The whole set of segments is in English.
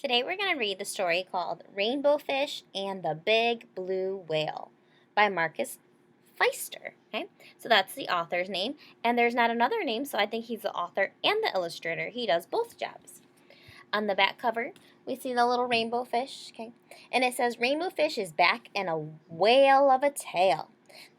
Today we're going to read the story called Rainbow Fish and the Big Blue Whale by Marcus Feister. Okay, so that's the author's name, and there's not another name, so I think he's the author and the illustrator. He does both jobs. On the back cover, we see the little rainbow fish, okay, and it says Rainbow Fish is back in a whale of a tale.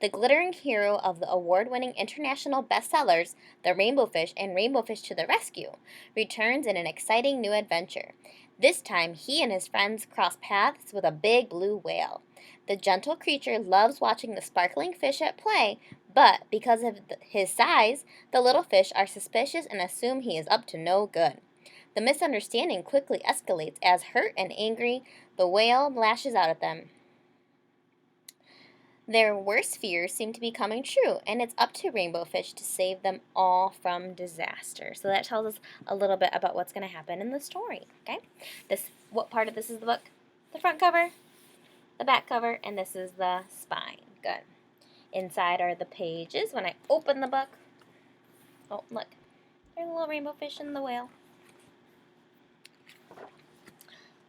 The glittering hero of the award-winning international bestsellers, The Rainbow Fish and Rainbow Fish to the Rescue, returns in an exciting new adventure. This time, he and his friends cross paths with a big blue whale. The gentle creature loves watching the sparkling fish at play, but because of his size, the little fish are suspicious and assume he is up to no good. The misunderstanding quickly escalates as, hurt and angry, the whale lashes out at them. Their worst fears seem to be coming true, and it's up to Rainbow Fish to save them all from disaster. So that tells us a little bit about what's going to happen in the story. Okay, what part of this is the book? The front cover, the back cover, and this is the spine. Good. Inside are the pages. When I open the book, oh look, there's a little rainbow fish and the whale.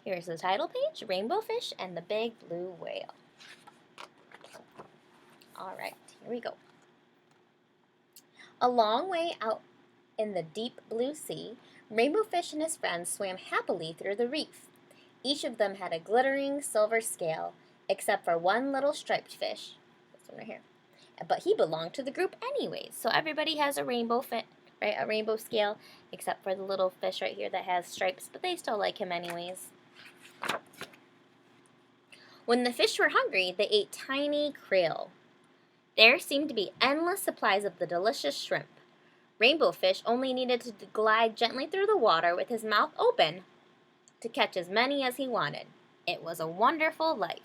Here's the title page, Rainbow Fish and the Big Blue Whale. All right, here we go. A long way out in the deep blue sea, Rainbow Fish and his friends swam happily through the reef. Each of them had a glittering silver scale, except for one little striped fish. This one right here. But he belonged to the group anyways, so everybody has a rainbow right? A rainbow scale, except for the little fish right here that has stripes, but they still like him anyways. When the fish were hungry, they ate tiny krill. There seemed to be endless supplies of the delicious shrimp. Rainbow Fish only needed to glide gently through the water with his mouth open to catch as many as he wanted. It was a wonderful life.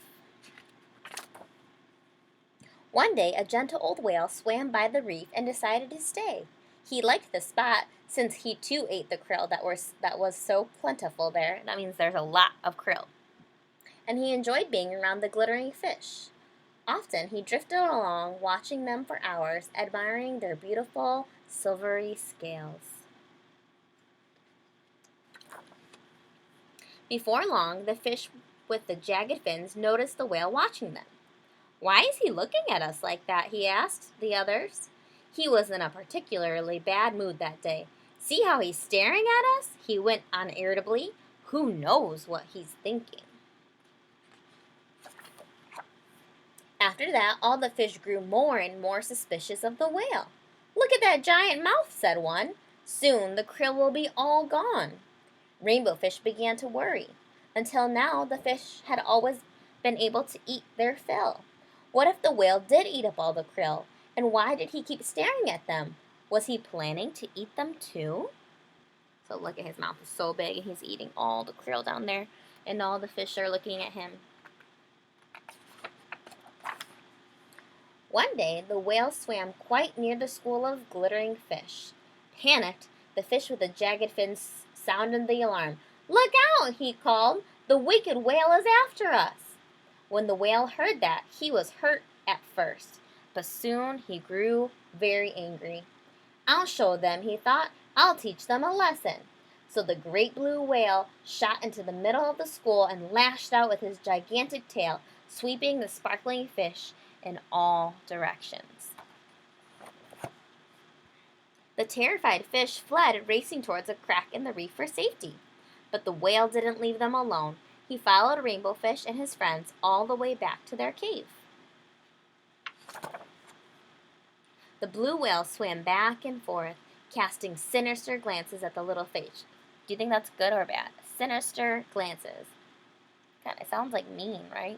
One day, a gentle old whale swam by the reef and decided to stay. He liked the spot since he too ate the krill that was so plentiful there. That means there's a lot of krill. And he enjoyed being around the glittering fish. Often he drifted along, watching them for hours, admiring their beautiful silvery scales. Before long, the fish with the jagged fins noticed the whale watching them. "Why is he looking at us like that?" he asked the others. He was in a particularly bad mood that day. "See how he's staring at us?" he went on irritably. "Who knows what he's thinking?" After that, all the fish grew more and more suspicious of the whale. "Look at that giant mouth," said one. "Soon the krill will be all gone." Rainbow Fish began to worry. Until now, the fish had always been able to eat their fill. What if the whale did eat up all the krill? And why did he keep staring at them? Was he planning to eat them too? So look at his mouth is so big and he's eating all the krill down there, and all the fish are looking at him. One day, the whale swam quite near the school of glittering fish. Panicked, the fish with the jagged fins sounded the alarm. "Look out!" he called. "The wicked whale is after us." When the whale heard that, he was hurt at first, but soon he grew very angry. "I'll show them," he thought. "I'll teach them a lesson." So the great blue whale shot into the middle of the school and lashed out with his gigantic tail, sweeping the sparkling fish in all directions. The terrified fish fled, racing towards a crack in the reef for safety. But the whale didn't leave them alone. He followed Rainbow Fish and his friends all the way back to their cave. The blue whale swam back and forth, casting sinister glances at the little fish. Do you think that's good or bad? Sinister glances. God, it sounds like mean, right?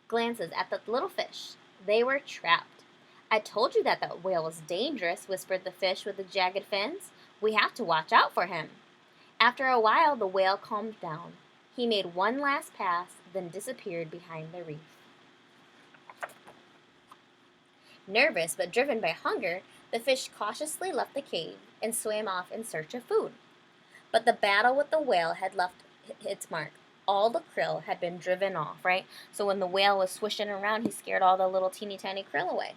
Glances at the little fish. They were trapped. "I told you that whale was dangerous," whispered the fish with the jagged fins. "We have to watch out for him." After a while, the whale calmed down. He made one last pass, then disappeared behind the reef. Nervous but driven by hunger, the fish cautiously left the cave and swam off in search of food. But the battle with the whale had left its mark. All the krill had been driven off, right? So when the whale was swishing around, he scared all the little teeny tiny krill away.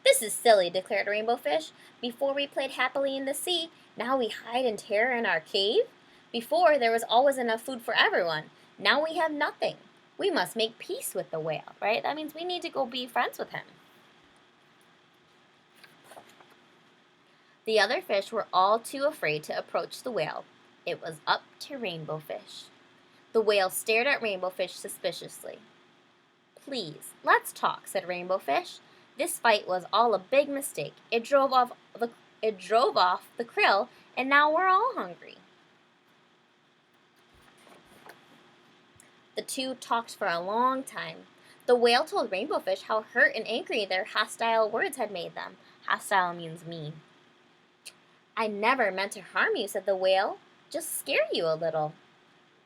"This is silly," declared Rainbow Fish. "Before we played happily in the sea, now we hide in terror in our cave. Before, there was always enough food for everyone. Now we have nothing. We must make peace with the whale, right? That means we need to go be friends with him. The other fish were all too afraid to approach the whale. It was up to Rainbow Fish. The whale stared at Rainbow Fish suspiciously. Please, let's talk, said Rainbow Fish. This fight was all a big mistake. It drove off the krill, and now we're all hungry. The two talked for a long time. The whale told Rainbow Fish how hurt and angry their hostile words had made them. Hostile means mean. I never meant to harm you, said the whale. Just scare you a little.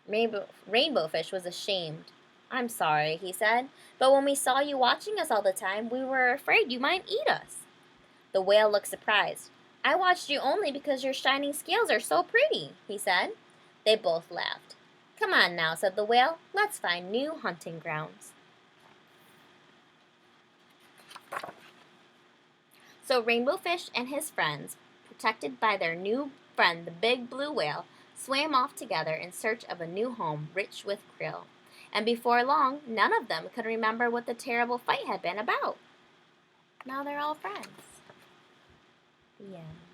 Rainbow Fish was ashamed. I'm sorry, he said, but when we saw you watching us all the time, we were afraid you might eat us. The whale looked surprised. I watched you only because your shining scales are so pretty, he said. They both laughed. Come on now, said the whale. Let's find new hunting grounds. So Rainbow Fish and his friends, protected by their new friend, the big blue whale, swam off together in search of a new home rich with krill. And before long, none of them could remember what the terrible fight had been about. Now they're all friends. The end.